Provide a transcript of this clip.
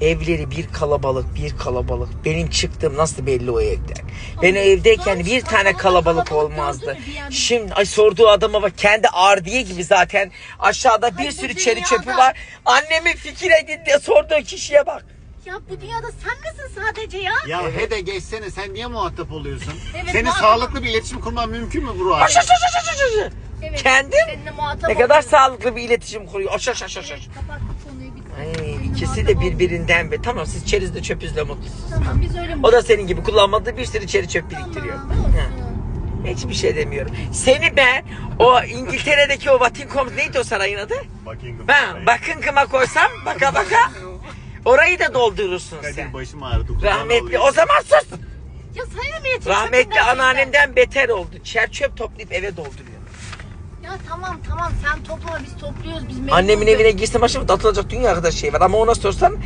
Evleri bir kalabalık, bir kalabalık. Benim çıktığım nasıl belli o evden? Ben o evdeyken bir tane kalabalık olmazdı. Şimdi ay sorduğu adama bak, kendi ardiye gibi zaten. Aşağıda bir sürü çeri çöpü var. Annemin fikir edin diye sorduğu kişiye bak. Ya bu dünyada sen misin sadece ya? Ya hede geçsene, sen niye muhatap oluyorsun? Evet, Senin sağlıklı bir iletişim kurman mümkün mü Burak? Evet, Kendin seninle muhatap ne kadar oluyorum. sağlıklı bir iletişim kuruyor. Kapat bu konuyu bir. Ay, ikisi de birbirinden be. Tamam, siz çerizle çöpüzle mutlusunuz. Tamam, biz öyle O da senin gibi kullanmadığı bir sürü çeri çöp biriktiriyor. Tamam, olsun. Hiçbir şey demiyorum. Seni ben o İngiltere'deki o Buckingham, neydi o sarayın adı? Ben Buckingham'a koysam baka baka orayı da doldurursun sen. Kadir başım ağrıdı. Rahmetli o zaman sus. Ya sen mi yetiştin? Rahmetli anneannemden beter oldu. Çer çöp toplayıp eve dolduruyor. Ya tamam sen toplama, biz topluyoruz. Biz Annemin memnunuz. evine girsem başıma atılacak dünya kadar şey var ama ona sorsan